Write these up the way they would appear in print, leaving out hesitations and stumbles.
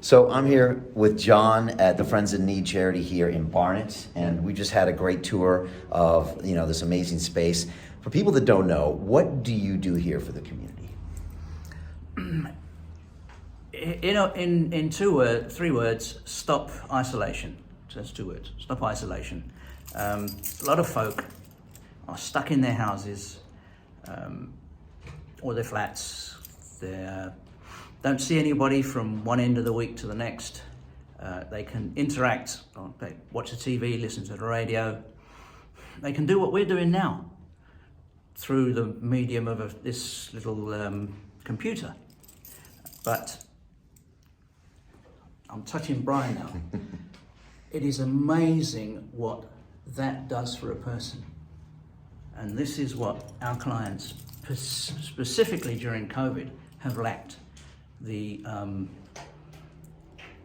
So I'm here with John at the Friends in Need charity here in Barnet, and we just had a great tour of this amazing space. For people that don't know, what do you do here for the community? In three words, stop isolation. So that's 2 words. Stop isolation. A lot of folk are stuck in their houses or their flats. They don't see anybody from one end of the week to the next. They can interact, they watch the TV, listen to the radio. They can do what we're doing now through the medium of this little computer. But I'm touching Brian now. It is amazing what that does for a person. And this is what our clients, specifically during COVID, have lacked. The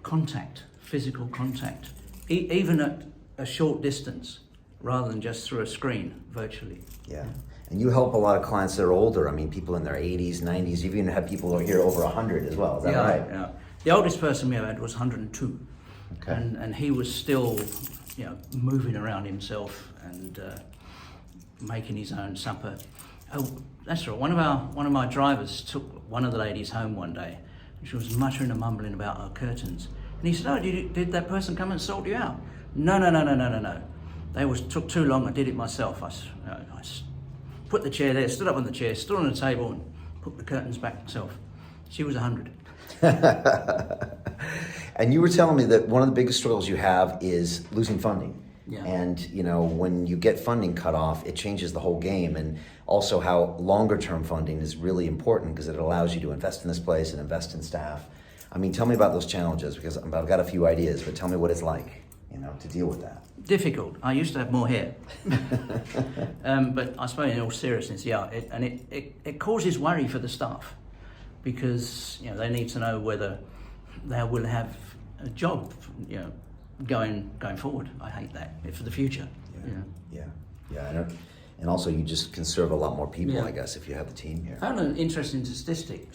contact, physical contact, even at a short distance, rather than just through a screen, virtually. Yeah. And you help a lot of clients that are older. I mean, people in their 80s, 90s. You even have people who are here over 100 as well. Is that right? Yeah. The oldest person we had was 102. Okay. And he was still, moving around himself and making his own supper. Oh, that's right. One of my drivers took one of the ladies home one day. And she was muttering and mumbling about her curtains. And he said, "Oh, did that person come and sort you out?" No. Took too long. I did it myself. I put the chair there, stood up on the chair, stood on the table, and put the curtains back myself. She was 100. And you were telling me that one of the biggest struggles you have is losing funding. Yeah. And when you get funding cut off, it changes the whole game. And also how longer term funding is really important because it allows you to invest in this place and invest in staff. I mean, tell me about those challenges, because I've got a few ideas, but tell me what it's like, to deal with that. Difficult. I used to have more hair. But I suppose in all seriousness, it causes worry for the staff because, they need to know whether they will have a job, going forward. I hate that for the future. Yeah. I know. And also, you just can serve a lot more people, Yeah. I guess, if you have the team here. I found an interesting statistic.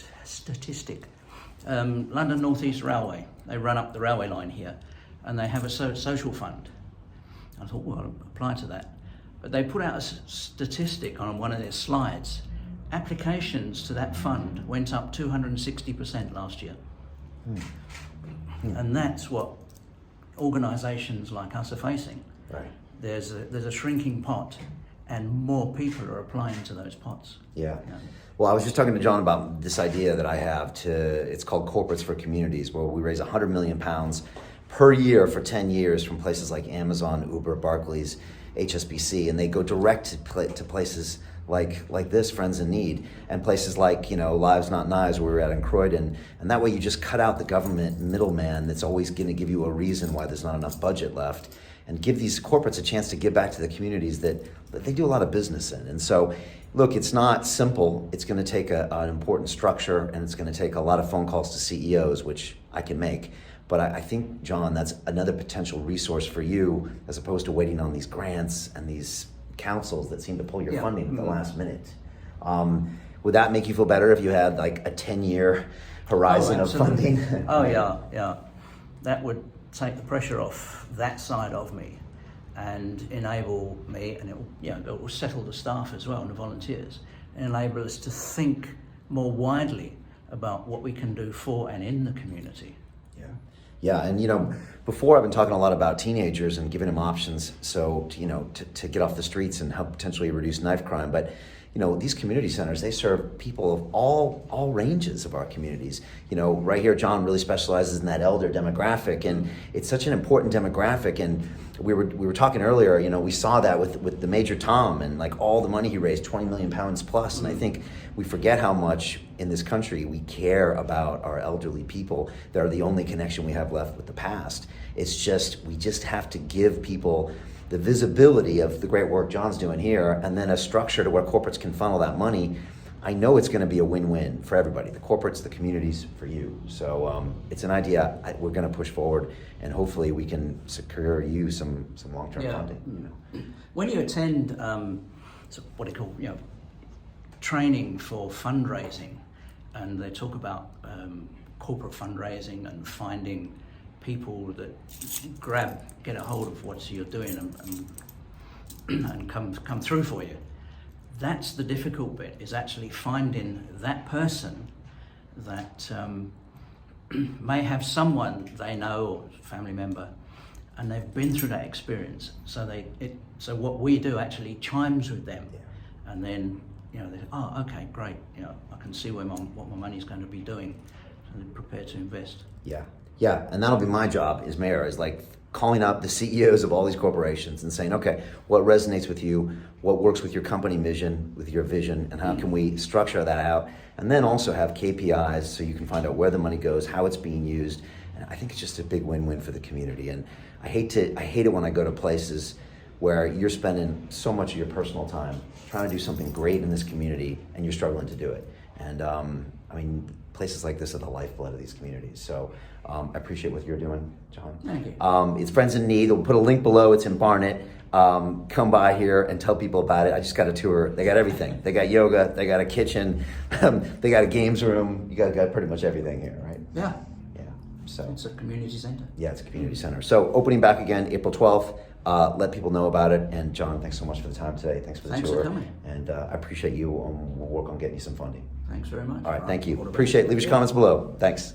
London North East Railway, they run up the railway line here, and they have a social fund. I thought, well, I'll apply to that. But they put out a statistic on one of their slides. Applications to that fund went up 260% last year. And that's what organisations like us are facing. Right. There's a shrinking pot, and more people are applying to those pots. Yeah. Well, I was just talking to John about this idea that I have it's called Corporates for Communities, where we raise £100 million per year for 10 years from places like Amazon, Uber, Barclays, HSBC, and they go direct to places like this, Friends in Need, and places like, Lives Not Knives, where we're at in Croydon. And that way you just cut out the government middleman that's always going to give you a reason why there's not enough budget left, and give these corporates a chance to give back to the communities that they do a lot of business in. And so, look, it's not simple. It's going to take an important structure, and it's going to take a lot of phone calls to CEOs, which I can make. But I think, John, that's another potential resource for you, as opposed to waiting on these grants and these councils that seem to pull your funding at the last minute. Would that make you feel better if you had like a 10-year horizon of funding? Yeah. That would take the pressure off that side of me and enable me, and it will settle the staff as well and the volunteers, and enable us to think more widely about what we can do for and in the community. Yeah, and before I've been talking a lot about teenagers and giving them options, so to get off the streets and help potentially reduce knife crime. But these community centers, they serve people of all ranges of our communities. Right here, John really specializes in that elder demographic, and it's such an important demographic. And we were talking earlier, we saw that with the Major Tom and like all the money he raised, £20 million plus. And I think we forget how much in this country we care about our elderly people. They're the only connection we have left with the past. It's just, we just have to give people the visibility of the great work John's doing here, and then a structure to where corporates can funnel that money. I know it's going to be a win-win for everybody, the corporates, the communities, for you. So it's an idea we're going to push forward, and hopefully we can secure you some long-term funding. When you attend what they call training for fundraising, and they talk about corporate fundraising and finding people that get a hold of what you're doing and come through for you. That's the difficult bit, is actually finding that person that may have someone they know or family member, and they've been through that experience. So what we do actually chimes with them, and then they say, oh, okay, great. I can see what my money's going to be doing, so they're prepared to invest. Yeah, and that'll be my job as mayor, is like calling up the CEOs of all these corporations and saying, okay, what resonates with you, what works with your company vision, with your vision, and how can we structure that out? And then also have KPIs so you can find out where the money goes, how it's being used. And I think it's just a big win-win for the community. And I hate it when I go to places where you're spending so much of your personal time trying to do something great in this community and you're struggling to do it. And places like this are the lifeblood of these communities. So I appreciate what you're doing, John. Thank you. It's Friends in Need. We'll put a link below. It's in Barnet. Come by here and tell people about it. I just got a tour. They got everything. They got yoga. They got a kitchen. They got a games room. You got pretty much everything here, right? Yeah. So it's a community center. Yeah, it's a community center. So opening back again April 12th. Let people know about it. And John, thanks so much for the time today. Thanks for the tour. Thanks for coming. And I appreciate you. We'll work on getting you some funding. Thanks very much. All right, thank you. Appreciate it. Leave your comments below. Thanks.